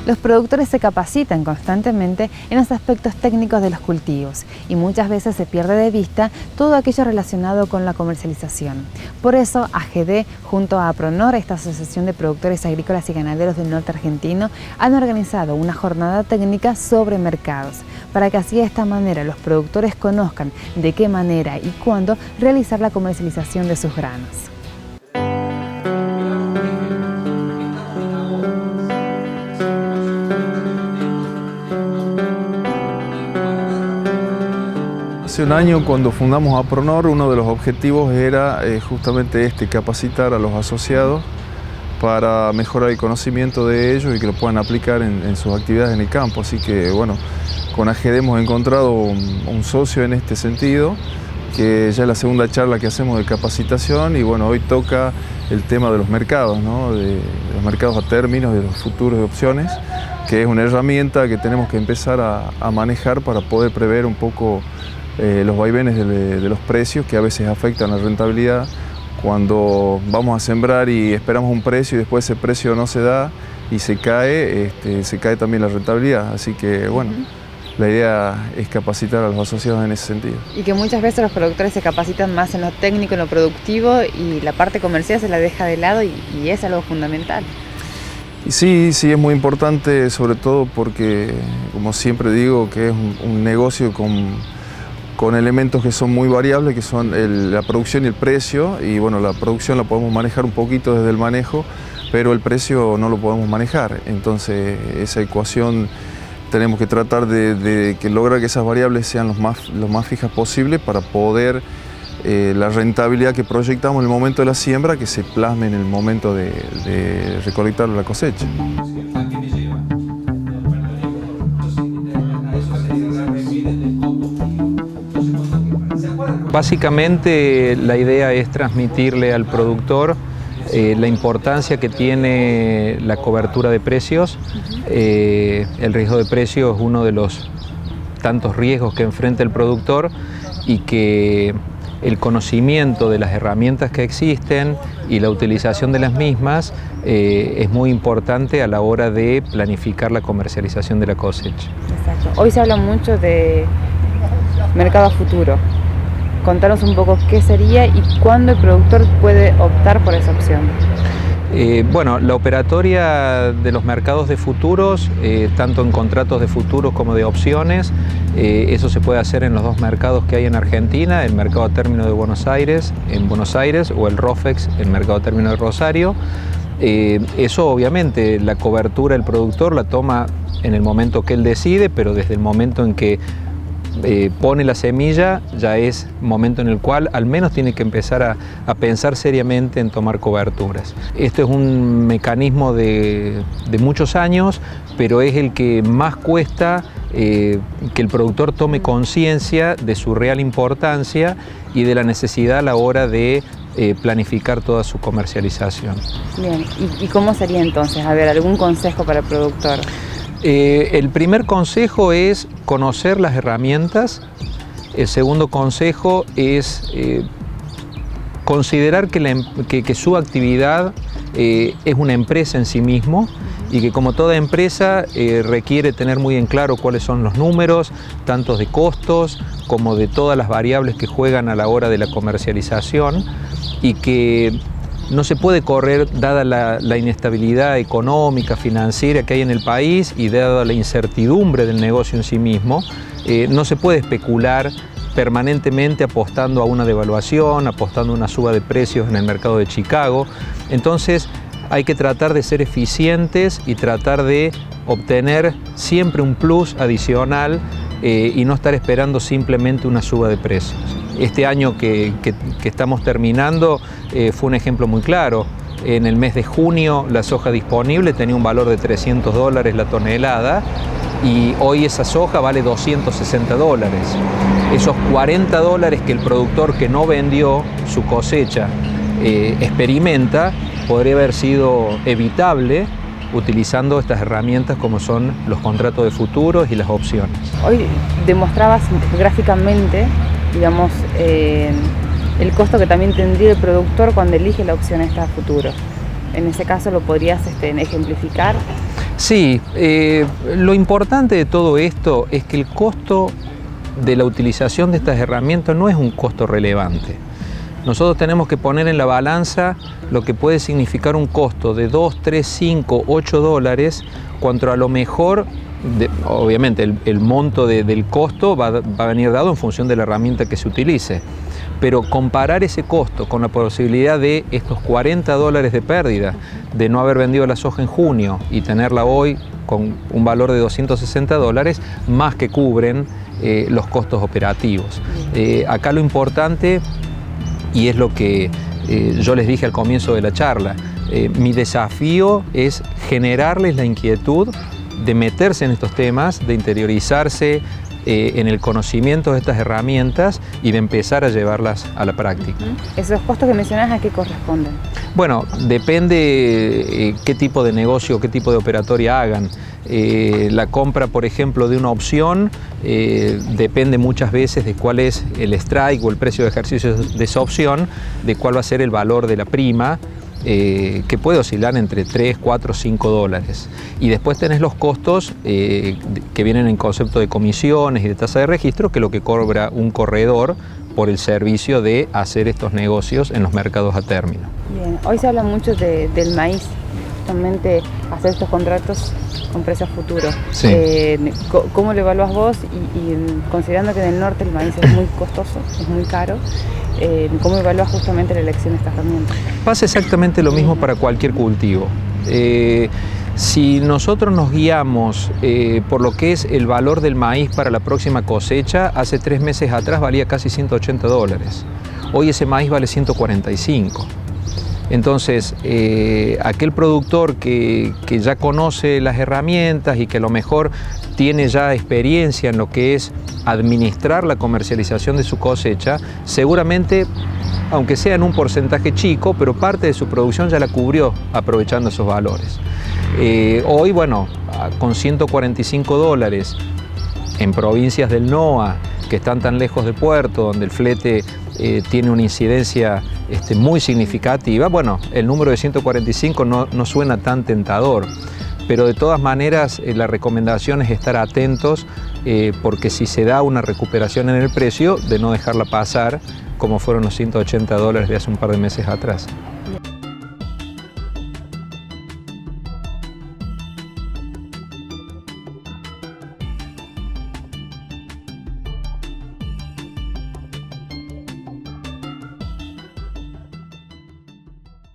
Los productores se capacitan constantemente en los aspectos técnicos de los cultivos y muchas veces se pierde de vista todo aquello relacionado con la comercialización. Por eso, AGD, junto a APRONOR, esta Asociación de Productores Agrícolas y Ganaderos del Norte Argentino, han organizado una jornada técnica sobre mercados, para que así de esta manera los productores conozcan de qué manera y cuándo realizar la comercialización de sus granos. Hace un año, cuando fundamos APRONOR, uno de los objetivos era justamente capacitar a los asociados para mejorar el conocimiento de ellos y que lo puedan aplicar en sus actividades en el campo. Así que bueno, con AGD hemos encontrado un socio en este sentido, que ya es la segunda charla que hacemos de capacitación, y bueno, hoy toca el tema de los mercados, ¿no? De los mercados a términos, de los futuros de opciones, que es una herramienta que tenemos que empezar a manejar para poder prever un poco los vaivenes de los precios, que a veces afectan la rentabilidad. Cuando vamos a sembrar y esperamos un precio y después ese precio no se da y se cae también la rentabilidad. Así que bueno, la idea es capacitar a los asociados en ese sentido. Y que muchas veces los productores se capacitan más en lo técnico, en lo productivo, y la parte comercial se la deja de lado y es algo fundamental. Y sí, es muy importante, sobre todo porque, como siempre digo, que es un negocio con elementos que son muy variables, que son la producción y el precio. Y bueno, la producción la podemos manejar un poquito desde el manejo, pero el precio no lo podemos manejar. Entonces esa ecuación tenemos que tratar de lograr que esas variables sean lo más fijas posible para poder la rentabilidad que proyectamos en el momento de la siembra, que se plasme en el momento de recolectar la cosecha. Básicamente la idea es transmitirle al productor la importancia que tiene la cobertura de precios. El riesgo de precio es uno de los tantos riesgos que enfrenta el productor, y que el conocimiento de las herramientas que existen y la utilización de las mismas es muy importante a la hora de planificar la comercialización de la cosecha. Exacto. Hoy se habla mucho de mercado a futuro. Contanos un poco qué sería y cuándo el productor puede optar por esa opción. Bueno, la operatoria de los mercados de futuros, tanto en contratos de futuros como de opciones, eso se puede hacer en los dos mercados que hay en Argentina, el mercado a término de Buenos Aires, en Buenos Aires, o el ROFEX, el mercado a término de Rosario. Eso obviamente, la cobertura el productor la toma en el momento que él decide, pero desde el momento en que pone la semilla, ya es momento en el cual al menos tiene que empezar a pensar seriamente en tomar coberturas. Este es un mecanismo de muchos años, pero es el que más cuesta que el productor tome conciencia de su real importancia y de la necesidad a la hora de planificar toda su comercialización. Bien, ¿y cómo sería entonces? A ver, ¿algún consejo para el productor? El primer consejo es conocer las herramientas. El segundo consejo es considerar que su actividad es una empresa en sí mismo, y que como toda empresa requiere tener muy en claro cuáles son los números, tanto de costos como de todas las variables que juegan a la hora de la comercialización, y que no se puede correr, dada la inestabilidad económica, financiera que hay en el país y dada la incertidumbre del negocio en sí mismo, no se puede especular permanentemente apostando a una devaluación, apostando a una suba de precios en el mercado de Chicago. Entonces hay que tratar de ser eficientes y tratar de obtener siempre un plus adicional y no estar esperando simplemente una suba de precios. Este año que estamos terminando fue un ejemplo muy claro. En el mes de junio la soja disponible tenía un valor de $300 la tonelada, y hoy esa soja vale $260. Esos $40 que el productor que no vendió su cosecha experimenta, podría haber sido evitable utilizando estas herramientas como son los contratos de futuros y las opciones. Hoy demostrabas gráficamente, digamos, el costo que también tendría el productor cuando elige la opción esta a futuro. En ese caso, ¿lo podrías ejemplificar? Sí, lo importante de todo esto es que el costo de la utilización de estas herramientas no es un costo relevante. Nosotros tenemos que poner en la balanza lo que puede significar un costo de 2, 3, 5, 8 dólares, cuando a lo mejor, obviamente el monto del costo va a venir dado en función de la herramienta que se utilice. Pero comparar ese costo con la posibilidad de estos 40 dólares de pérdida, de no haber vendido la soja en junio y tenerla hoy con un valor de 260 dólares, más que cubren los costos operativos. Acá lo importante, y es lo que yo les dije al comienzo de la charla, mi desafío es generarles la inquietud de meterse en estos temas, de interiorizarse en el conocimiento de estas herramientas y de empezar a llevarlas a la práctica. ¿Esos costos que mencionas a qué corresponden? Bueno, depende qué tipo de negocio, qué tipo de operatoria hagan. La compra, por ejemplo, de una opción depende muchas veces de cuál es el strike o el precio de ejercicio de esa opción, de cuál va a ser el valor de la prima, que puede oscilar entre 3, 4, 5 dólares. Y después tenés los costos que vienen en concepto de comisiones y de tasa de registro, que es lo que cobra un corredor por el servicio de hacer estos negocios en los mercados a término. Bien, hoy se habla mucho del maíz, justamente hacer estos contratos con precios futuros. Sí. ¿Cómo lo evaluás vos? Y considerando que en el norte el maíz es muy costoso, es muy caro, ¿cómo evaluás justamente la elección de esta herramienta? Pasa exactamente lo mismo para cualquier cultivo. Si nosotros nos guiamos por lo que es el valor del maíz para la próxima cosecha, hace 3 meses atrás valía casi 180 dólares. Hoy ese maíz vale 145. Entonces, aquel productor que ya conoce las herramientas y que a lo mejor tiene ya experiencia en lo que es administrar la comercialización de su cosecha, seguramente, aunque sea en un porcentaje chico, pero parte de su producción ya la cubrió aprovechando esos valores. Hoy, bueno, con 145 dólares en provincias del NOA, que están tan lejos de puerto, donde el flete tiene una incidencia muy significativa, bueno, el número de 145 no suena tan tentador, pero de todas maneras la recomendación es estar atentos, porque si se da una recuperación en el precio, de no dejarla pasar como fueron los 180 dólares de hace un par de meses atrás.